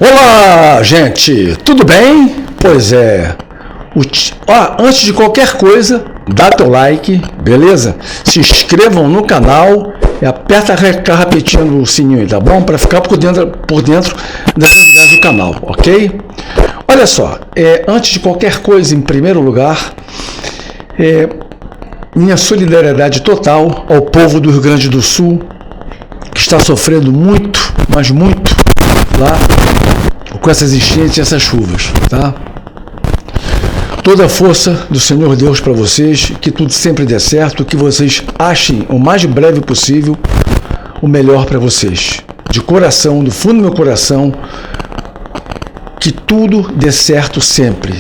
Olá, gente, tudo bem? Pois é, antes de qualquer coisa, dá teu like, beleza? Se inscrevam no canal e aperta repetindo o sininho aí, tá bom? Para ficar por dentro das novidades do canal, ok? Olha só, antes de qualquer coisa, em primeiro lugar, minha solidariedade total ao povo do Rio Grande do Sul, que está sofrendo muito, mas muito, lá com essas enchentes e essas chuvas, tá? Toda a força do Senhor Deus para vocês, que tudo sempre dê certo, que vocês achem o mais breve possível o melhor para vocês. De coração, do fundo do meu coração, que tudo dê certo sempre.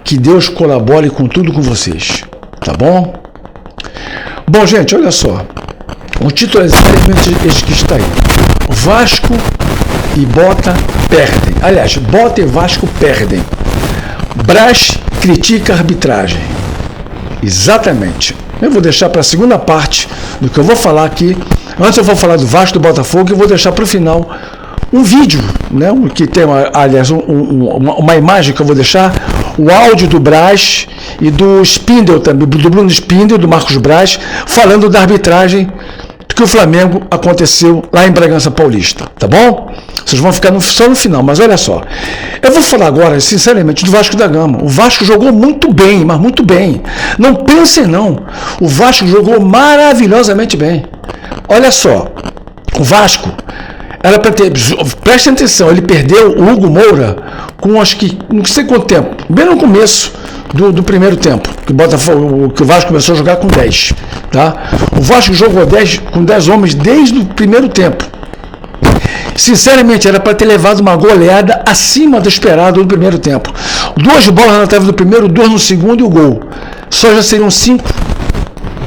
Que Deus colabore com tudo com vocês, tá bom? Bom, gente, olha só. O título é exatamente este que está aí. Vasco e Bota perdem. Aliás, Bota e Vasco perdem. Braz critica a arbitragem. Exatamente. Eu vou deixar para a segunda parte do que eu vou falar aqui. Antes eu vou falar do Vasco e do Botafogo e vou deixar para o final um vídeo, né? Que tem, aliás, uma imagem que eu vou deixar, o áudio do Braz e do Spindel também, do Bruno Spindel, do Marcos Braz, falando da arbitragem que o Flamengo aconteceu lá em Bragança Paulista, tá bom? Vocês vão ficar só no final, mas olha só. Eu vou falar agora, sinceramente, do Vasco da Gama. O Vasco jogou muito bem, mas muito bem. Não pensem não. O Vasco jogou maravilhosamente bem. Olha só, o Vasco era para ter, prestem atenção, ele perdeu o Hugo Moura com acho que, não sei quanto tempo, bem no começo do primeiro tempo, que o Vasco começou a jogar com 10, tá? O Vasco jogou com 10 homens desde o primeiro tempo. Sinceramente, era para ter levado uma goleada acima do esperado no primeiro tempo. 2 bolas na trave do primeiro, 2 no segundo e o gol. Só já seriam 5,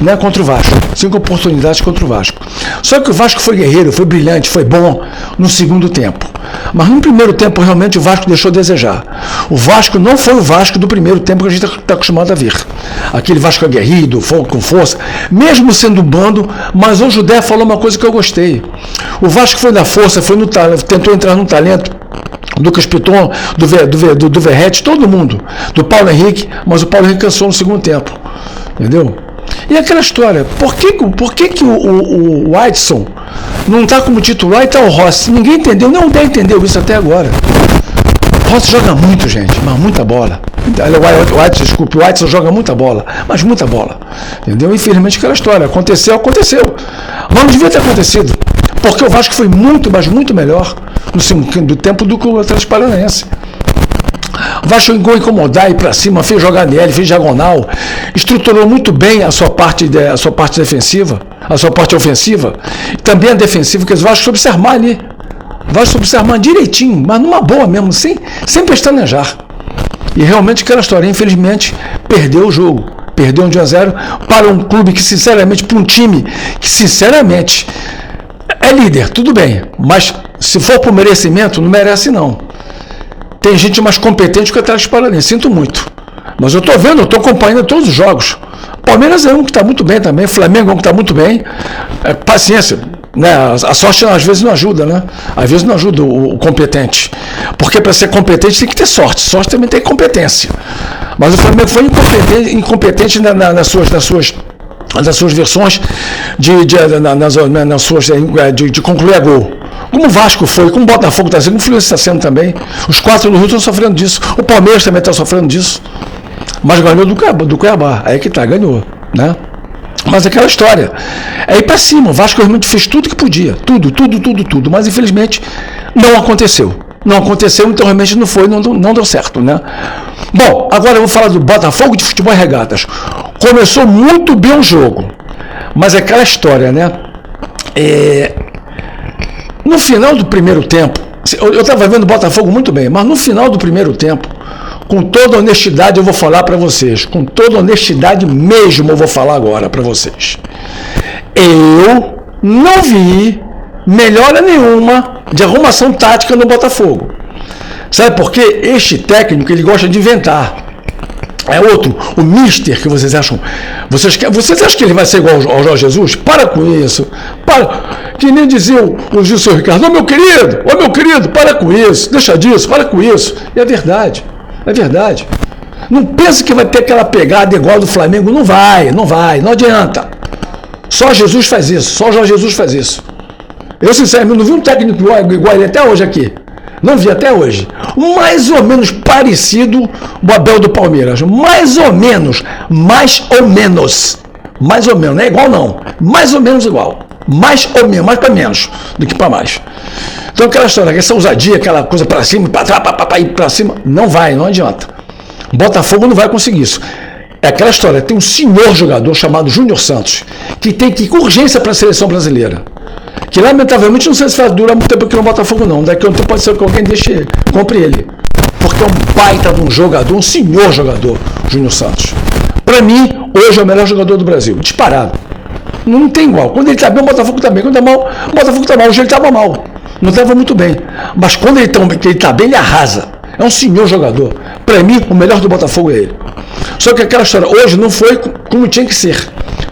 né, contra o Vasco. 5 oportunidades contra o Vasco. Só que o Vasco foi guerreiro, foi brilhante, foi bom no segundo tempo. Mas no primeiro tempo, realmente, o Vasco deixou a desejar. O Vasco não foi o Vasco do primeiro tempo que a gente está acostumado a ver. Aquele Vasco aguerrido, com força, mesmo sendo um bando, mas o Judé falou uma coisa que eu gostei. O Vasco foi na força, foi no talento, tentou entrar no talento do Lucas Piton, do Verratti, todo mundo, do Paulo Henrique, mas o Paulo Henrique cansou no segundo tempo. Entendeu? E aquela história, por que o Adson não está como titular e está o Rossi? Ninguém entendeu, nem o Dé entendeu isso até agora. O Rossi joga muito, gente, mas muita bola. O Adson joga muita bola, mas muita bola. Entendeu? Infelizmente aquela história, aconteceu. Mas não devia ter acontecido, porque o Vasco foi muito, mas muito melhor no segundo tempo do que o Atlético Paranaense. O Vasco chegou a incomodar, ir para cima, fez jogar nele, fez diagonal, estruturou muito bem a sua parte defensiva, a sua parte ofensiva, e também a defensiva, que o Vasco soube se armar ali. O Vasco soube se armar direitinho, mas numa boa mesmo, sem pestanejar. E realmente aquela história, infelizmente, perdeu o jogo. Perdeu um 1-0 para um clube que, sinceramente, para um time que, sinceramente, é líder, tudo bem, mas se for por merecimento, não merece não. Tem gente mais competente que o Atlético Paranaense, sinto muito. Mas eu estou vendo, eu estou acompanhando todos os jogos. Palmeiras é um que está muito bem também, Flamengo é um que está muito bem. Paciência, né? A sorte às vezes não ajuda, né? Às vezes não ajuda o competente. Porque para ser competente tem que ter sorte. Sorte também tem competência. Mas o Flamengo foi incompetente nas suas versões de concluir a gol. Como o Vasco foi, como o Botafogo está sendo, o Fluminense está sendo também. Os 4 do Rio estão sofrendo disso. O Palmeiras também está sofrendo disso. Mas ganhou do Cuiabá. Aí que tá, ganhou, né? Mas aquela história. É ir para cima. O Vasco realmente fez tudo que podia. Tudo. Mas infelizmente não aconteceu. Não aconteceu, então realmente não deu certo, né? Bom, agora eu vou falar do Botafogo de Futebol e Regatas. Começou muito bem o jogo. Mas é aquela história, né? No final do primeiro tempo, eu estava vendo o Botafogo muito bem, mas no final do primeiro tempo, com toda honestidade eu vou falar para vocês, com toda honestidade mesmo eu vou falar agora para vocês. Eu não vi melhora nenhuma de arrumação tática no Botafogo. Sabe por quê? Este técnico, ele gosta de inventar. É outro, o Mister, que vocês acham. Vocês acham que ele vai ser igual ao Jorge Jesus? Para com isso. Para. Que nem dizia o Gilson Ricardo: ô meu querido, para com isso, deixa disso, para com isso. E é verdade. É verdade. Não pensa que vai ter aquela pegada igual do Flamengo. Não vai, não adianta. Só Jesus faz isso, só o Jorge Jesus faz isso. Eu, sinceramente, não vi um técnico igual ele até hoje aqui. Não vi até hoje. Mais ou menos parecido o Abel do Palmeiras. Mais ou menos. Não é igual não. Mais ou menos igual. Mais ou menos, mais para menos do que para mais. Então aquela história, essa ousadia, aquela coisa para cima, para cima, não adianta. Botafogo não vai conseguir isso. É aquela história, tem um senhor jogador chamado Júnior Santos, que tem que ir com urgência para a seleção brasileira. Que lamentavelmente não sei se faz durar muito tempo aqui no Botafogo não. Daqui a um tempo pode ser que alguém compre ele. Porque é um baita de um jogador, um senhor jogador, Júnior Santos. Para mim, hoje é o melhor jogador do Brasil. Disparado. Não tem igual. Quando ele está bem, o Botafogo está bem. Quando está mal, o Botafogo está mal. Hoje ele estava mal. Não estava muito bem. Mas quando ele está bem, ele arrasa. É um senhor jogador. Para mim, o melhor do Botafogo é ele. Só que aquela história hoje não foi como tinha que ser.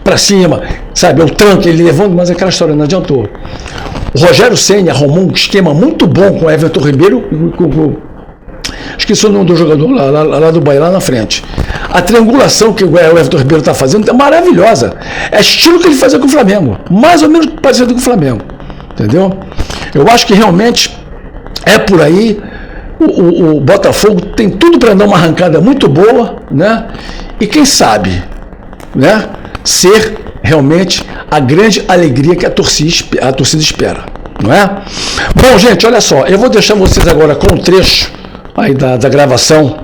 Para cima, sabe? O tranco, ele levando, mas aquela história não adiantou. O Rogério Ceni arrumou um esquema muito bom com o Everton Ribeiro. Esqueci o nome do jogador lá do Bahia, lá na frente. A triangulação que o Everton Ribeiro está fazendo é maravilhosa. É estilo que ele fazia com o Flamengo. Mais ou menos parecido com o Flamengo. Entendeu? Eu acho que realmente é por aí. O Botafogo tem tudo para dar uma arrancada muito boa, né? E quem sabe, né? Ser realmente a grande alegria que a torcida espera, não é? Bom, gente, olha só, eu vou deixar vocês agora com um trecho aí da gravação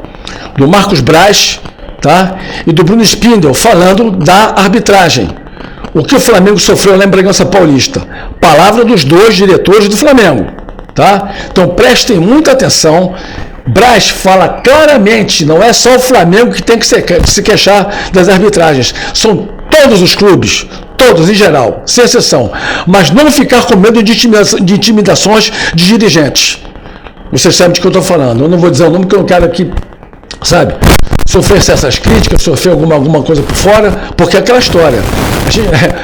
do Marcos Braz, tá? E do Bruno Spindel falando da arbitragem. O que o Flamengo sofreu lá em Bragança Paulista. Palavra dos dois diretores do Flamengo. Tá? Então prestem muita atenção. Braz fala claramente, não é só o Flamengo que tem que se queixar das arbitragens, são todos os clubes, todos em geral, sem exceção, mas não ficar com medo de intimidações de dirigentes. Vocês sabem de que eu estou falando, eu não vou dizer o nome que eu não quero aqui, sabe, sofrer essas críticas, sofrer alguma coisa por fora, porque é aquela história.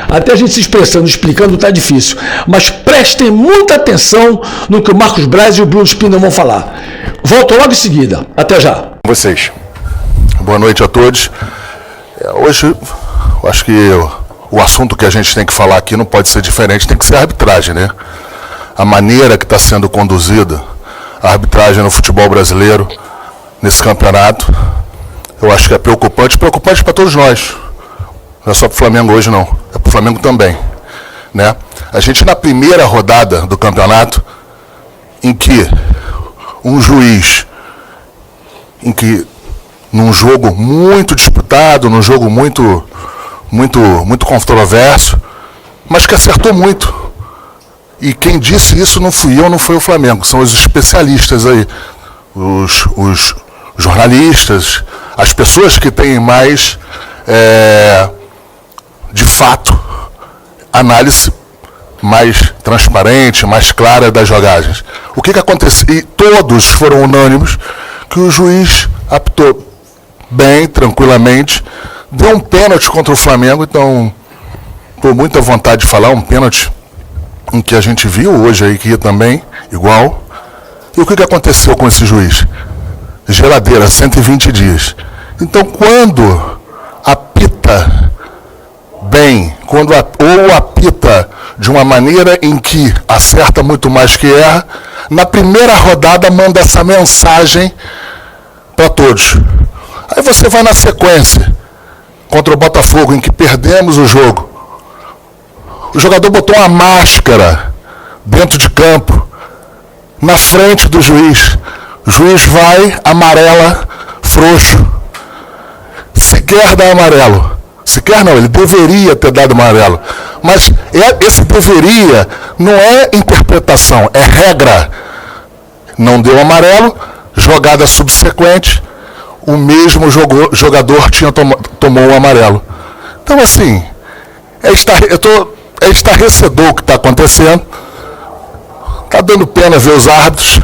Até a gente se expressando, explicando, está difícil. Mas prestem muita atenção no que o Marcos Braz e o Bruno Spindel vão falar. Volto logo em seguida. Até já. Vocês. Boa noite a todos. Hoje, eu acho que o assunto que a gente tem que falar aqui não pode ser diferente, tem que ser a arbitragem, né? A maneira que está sendo conduzida a arbitragem no futebol brasileiro, nesse campeonato, eu acho que é preocupante para todos nós. Não é só para o Flamengo hoje, não. É para o Flamengo também. Né? A gente, na primeira rodada do campeonato, em que um juiz, num jogo muito disputado, num jogo muito controverso, mas que acertou muito. E quem disse isso não fui eu, não foi o Flamengo. São os especialistas aí, os jornalistas, as pessoas que têm mais... de fato, análise mais transparente, mais clara das jogagens. O que aconteceu? E todos foram unânimes que o juiz apitou bem, tranquilamente, deu um pênalti contra o Flamengo, então estou muito à vontade de falar, um pênalti em que a gente viu hoje aí que ia também, igual. E o que aconteceu com esse juiz? Geladeira, 120 dias. Então, quando apita bem, ou apita de uma maneira em que acerta muito mais que erra, na primeira rodada manda essa mensagem para todos. Aí você vai na sequência, contra o Botafogo, em que perdemos o jogo. O jogador botou uma máscara dentro de campo, na frente do juiz. O juiz vai, amarela, frouxo. Sequer dá amarelo. Sequer não, ele deveria ter dado amarelo. Mas esse deveria não é interpretação, é regra. Não deu amarelo, jogada subsequente, o mesmo jogador tomou o amarelo. Então, assim, é estarrecedor o que está acontecendo. Está dando pena ver os árbitros.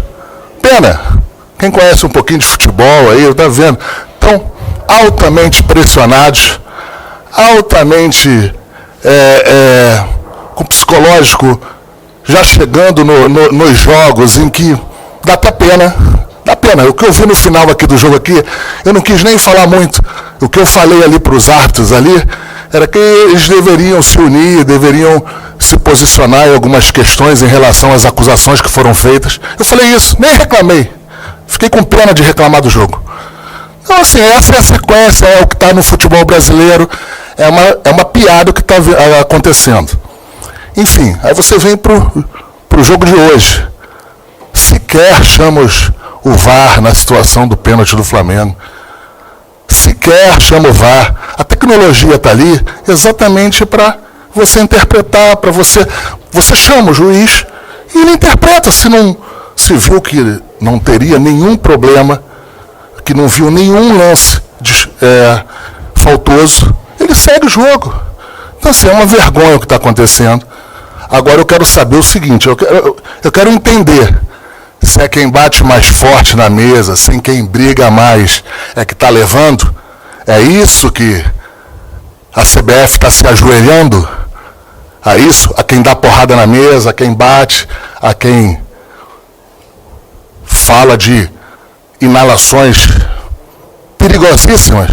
Pena. Quem conhece um pouquinho de futebol aí, está vendo. Então, altamente pressionados, altamente com psicológico já chegando nos jogos em que dá até pena. Dá pena. O que eu vi no final aqui do jogo aqui, eu não quis nem falar muito. O que eu falei ali para os árbitros ali era que eles deveriam se unir, deveriam se posicionar em algumas questões em relação às acusações que foram feitas. Eu falei isso, nem reclamei. Fiquei com pena de reclamar do jogo. Então, assim, essa é a sequência, é o que está no futebol brasileiro, é uma piada o que está acontecendo. Enfim, aí você vem para o jogo de hoje. Sequer chamamos o VAR na situação do pênalti do Flamengo. Sequer chama o VAR. A tecnologia está ali exatamente para você interpretar, para você chama o juiz e ele interpreta. Se viu que não teria nenhum problema, que não viu nenhum lance faltoso, ele segue o jogo. Então, assim, é uma vergonha o que está acontecendo. Agora eu quero saber o seguinte, eu quero entender se é quem bate mais forte na mesa, se é quem briga mais é que está levando. É isso que a CBF está se ajoelhando? A isso? A quem dá porrada na mesa, a quem bate, a quem fala de inalações perigosíssimas?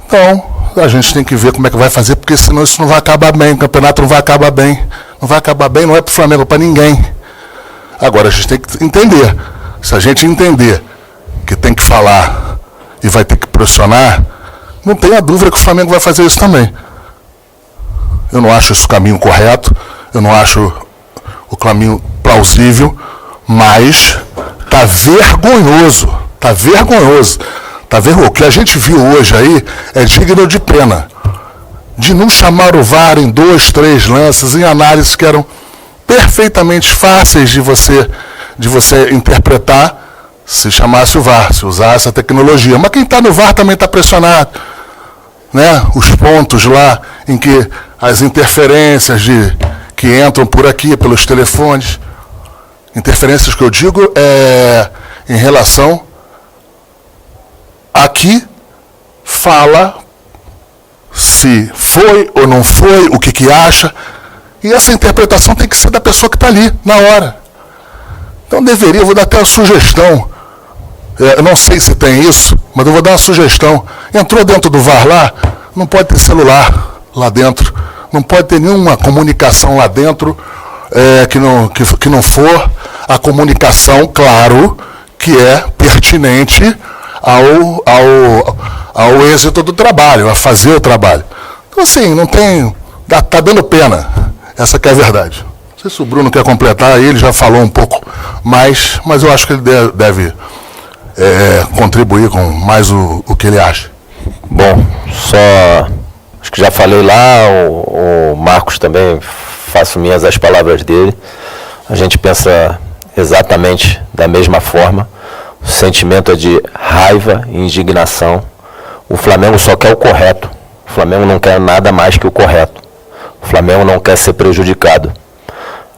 Então, a gente tem que ver como é que vai fazer, porque senão isso não vai acabar bem, o campeonato não vai acabar bem. Não vai acabar bem, não é para o Flamengo, é para ninguém. Agora, a gente tem que entender. Se a gente entender que tem que falar e vai ter que pressionar, não tenha dúvida que o Flamengo vai fazer isso também. Eu não acho esse o caminho correto, eu não acho o caminho plausível, mas está vergonhoso. Está vergonhoso. O que a gente viu hoje aí é digno de pena. De não chamar o VAR em 2, 3 lances, em análises que eram perfeitamente fáceis de você interpretar se chamasse o VAR, se usasse a tecnologia. Mas quem está no VAR também está pressionado. Né? Os pontos lá em que as interferências que entram por aqui, pelos telefones. Interferências que eu digo em relação a que fala se foi ou não foi, o que acha. E essa interpretação tem que ser da pessoa que está ali, na hora. Então eu vou dar até uma sugestão. Eu não sei se tem isso, mas eu vou dar uma sugestão. Entrou dentro do VAR lá, não pode ter celular lá dentro. Não pode ter nenhuma comunicação lá dentro que não for a comunicação, claro, que é pertinente ao êxito do trabalho, a fazer o trabalho. Então, assim, não tem... Está dando pena. Essa que é a verdade. Não sei se o Bruno quer completar, ele já falou um pouco mais, mas eu acho que ele deve contribuir com mais o que ele acha. Bom, acho que já falei lá, o Marcos também, faço minhas as palavras dele. A gente pensa exatamente da mesma forma. O sentimento é de raiva e indignação. O Flamengo só quer o correto. O Flamengo não quer nada mais que o correto. O Flamengo não quer ser prejudicado.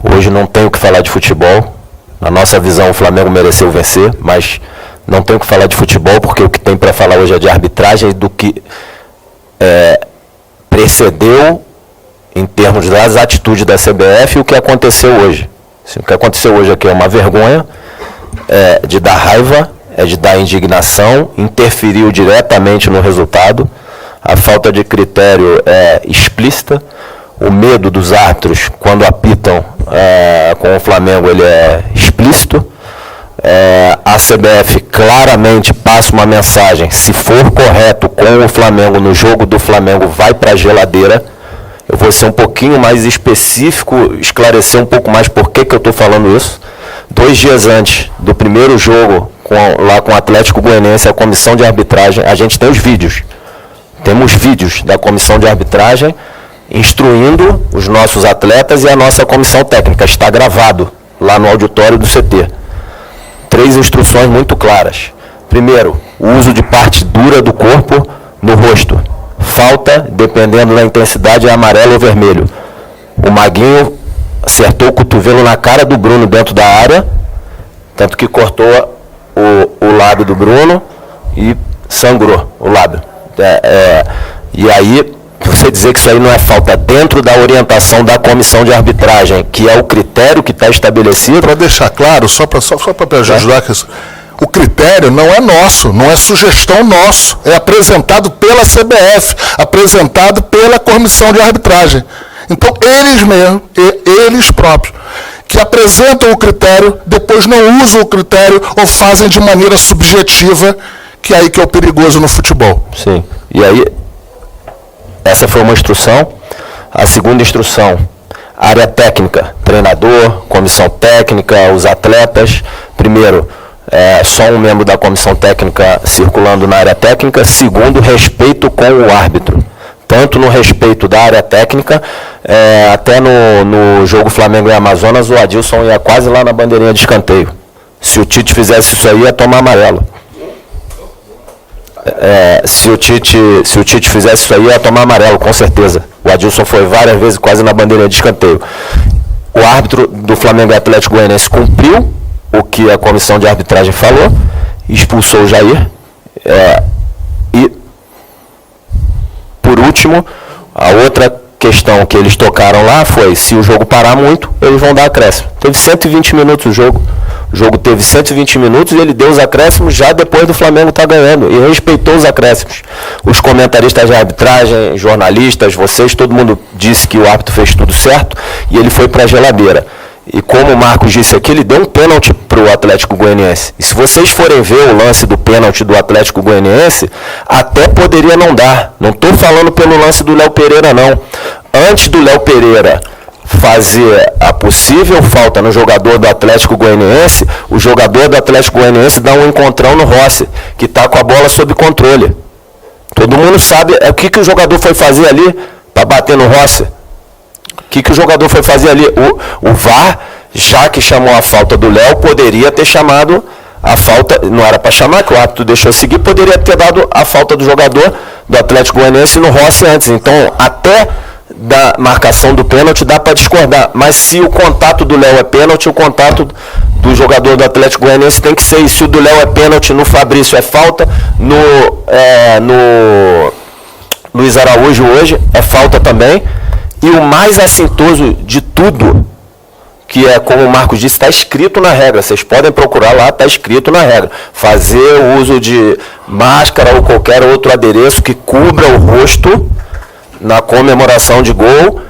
Hoje não tem o que falar de futebol. Na nossa visão, o Flamengo mereceu vencer, mas não tem o que falar de futebol, porque o que tem para falar hoje é de arbitragem do que precedeu em termos das atitudes da CBF e o que aconteceu hoje. O que aconteceu hoje aqui é uma vergonha, de dar raiva, de dar indignação, interferiu diretamente no resultado. A falta de critério é explícita. O medo dos árbitros, quando apitam com o Flamengo, ele é explícito. A CBF claramente passa uma mensagem: se for correto com o Flamengo, no jogo do Flamengo, vai para a geladeira. Eu vou ser um pouquinho mais específico, esclarecer um pouco mais por que eu estou falando isso. 2 dias antes do primeiro jogo, lá com o Atlético Goianiense, a comissão de arbitragem, a gente tem os vídeos. Temos vídeos da comissão de arbitragem instruindo os nossos atletas e a nossa comissão técnica. Está gravado lá no auditório do CT. 3 instruções muito claras. Primeiro, o uso de parte dura do corpo no rosto. Falta, dependendo da intensidade, é amarelo ou vermelho. O Maguinho acertou o cotovelo na cara do Bruno dentro da área, tanto que cortou o lado do Bruno e sangrou o lábio. E aí, você dizer que isso aí não é falta dentro da orientação da comissão de arbitragem, que é o critério que está estabelecido... Para deixar claro, só para ajudar, o critério não é nosso, não é sugestão nosso, é apresentado pela CBF, apresentado pela comissão de arbitragem. Então, eles mesmos, eles próprios, que apresentam o critério, depois não usam o critério ou fazem de maneira subjetiva, que é aí que é o perigoso no futebol. Sim. E aí, essa foi uma instrução. A segunda instrução, área técnica, treinador, comissão técnica, os atletas. Primeiro, só um membro da comissão técnica circulando na área técnica. Segundo, respeito com o árbitro. Tanto no respeito da área técnica, até no jogo Flamengo e Amazonas, o Adilson ia quase lá na bandeirinha de escanteio. Se o Tite fizesse isso aí, ia tomar amarelo. Se o Tite fizesse isso aí, ia tomar amarelo, com certeza. O Adilson foi várias vezes quase na bandeirinha de escanteio. O árbitro do Flamengo e Atlético Goianiense cumpriu o que a comissão de arbitragem falou, expulsou o Jair. E, por último, a outra questão que eles tocaram lá foi, se o jogo parar muito, eles vão dar acréscimo. Teve 120 minutos o jogo. O jogo teve 120 minutos e ele deu os acréscimos já depois do Flamengo estar ganhando. E respeitou os acréscimos. Os comentaristas de arbitragem, jornalistas, vocês, todo mundo disse que o árbitro fez tudo certo e ele foi para a geladeira. E como o Marcos disse aqui, ele deu um pênalti para o Atlético Goianiense. E se vocês forem ver o lance do pênalti do Atlético Goianiense, até poderia não dar. Não estou falando pelo lance do Léo Pereira, não. Antes do Léo Pereira fazer a possível falta no jogador do Atlético Goianiense, o jogador do Atlético Goianiense dá um encontrão no Rossi, que está com a bola sob controle. Todo mundo sabe o que o jogador foi fazer ali para bater no Rossi. O que o jogador foi fazer ali? O VAR, já que chamou a falta do Léo, poderia ter chamado a falta, não era para chamar, que o árbitro deixou seguir, poderia ter dado a falta do jogador do Atlético Goianiense no Rossi antes. Então, até da marcação do pênalti dá para discordar, mas se o contato do Léo é pênalti, o contato do jogador do Atlético Goianiense tem que ser, e se o do Léo é pênalti, no Fabrício é falta, no Luiz Araújo hoje é falta também. E o mais assintoso de tudo, que é, como o Marcos disse, está escrito na regra, vocês podem procurar lá, está escrito na regra, fazer o uso de máscara ou qualquer outro adereço que cubra o rosto na comemoração de gol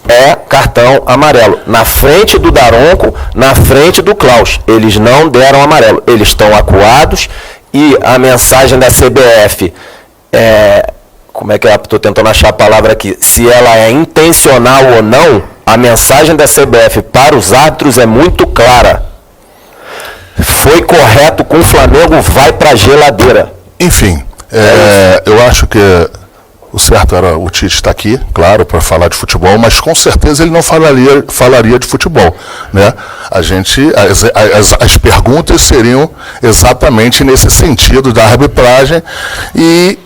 é cartão amarelo. Na frente do Daronco, na frente do Klaus, eles não deram amarelo, eles estão acuados e a mensagem da CBF como é que estou tentando achar a palavra aqui, se ela é intencional ou não, a mensagem da CBF para os árbitros é muito clara. Foi correto com o Flamengo, vai para a geladeira. Enfim, eu acho que o certo era o Tite estar aqui, claro, para falar de futebol, mas com certeza ele não falaria de futebol, né? As perguntas seriam exatamente nesse sentido da arbitragem e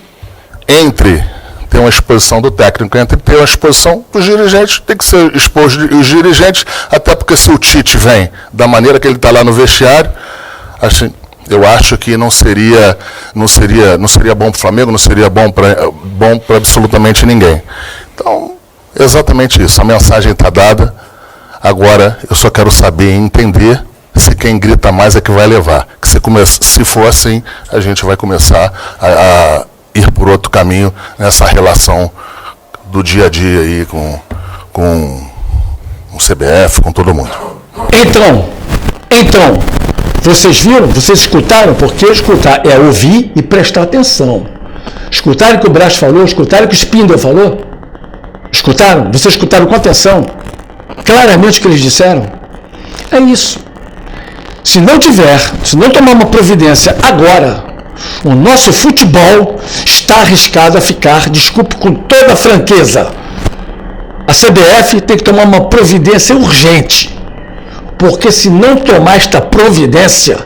entre ter uma exposição do técnico, entre ter uma exposição dos dirigentes, tem que ser exposto os dirigentes, até porque se o Tite vem da maneira que ele está lá no vestiário, assim, eu acho que não seria bom para o Flamengo, não seria bom para absolutamente ninguém. Então, exatamente isso, a mensagem está dada, agora eu só quero saber e entender se quem grita mais é que vai levar. Que se for assim, a gente vai começar a ir por outro caminho nessa relação do dia a dia aí com o CBF, com todo mundo. Então, vocês viram, vocês escutaram, porque escutar é ouvir e prestar atenção. Escutaram o que o Braz falou, escutaram o que o Spindle falou? Escutaram? Vocês escutaram com atenção? Claramente o que eles disseram? É isso. Se não tomar uma providência agora, o nosso futebol está arriscado a ficar, desculpe com toda a franqueza, a CBF tem que tomar uma providência urgente, porque se não tomar esta providência,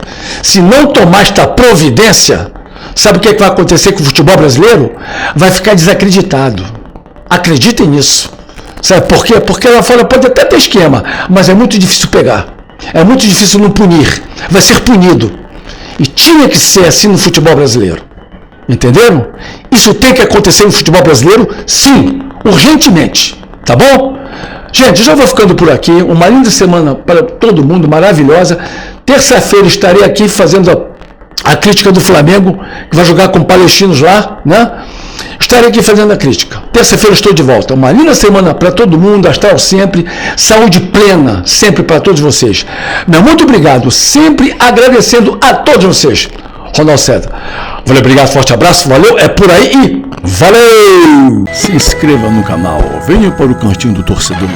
sabe o que vai acontecer com o futebol brasileiro? Vai ficar desacreditado. Acreditem nisso. Sabe por quê? Porque lá fora pode até ter esquema, mas é muito difícil pegar. É muito difícil não punir. Vai ser punido. E tinha que ser assim no futebol brasileiro. Entenderam? Isso tem que acontecer no futebol brasileiro? Sim, urgentemente. Tá bom? Gente, eu já vou ficando por aqui. Uma linda semana para todo mundo, maravilhosa. Terça-feira estarei aqui fazendo a crítica do Flamengo, que vai jogar com palestinos lá, né? Estarei aqui fazendo a crítica. Terça-feira estou de volta. Uma linda semana para todo mundo, astral sempre, saúde plena, sempre para todos vocês. Meu muito obrigado, sempre agradecendo a todos vocês. Ronaldo César. Valeu, obrigado, forte abraço, valeu, é por aí e valeu! Se inscreva no canal, venha para o Cantinho do Torcedor.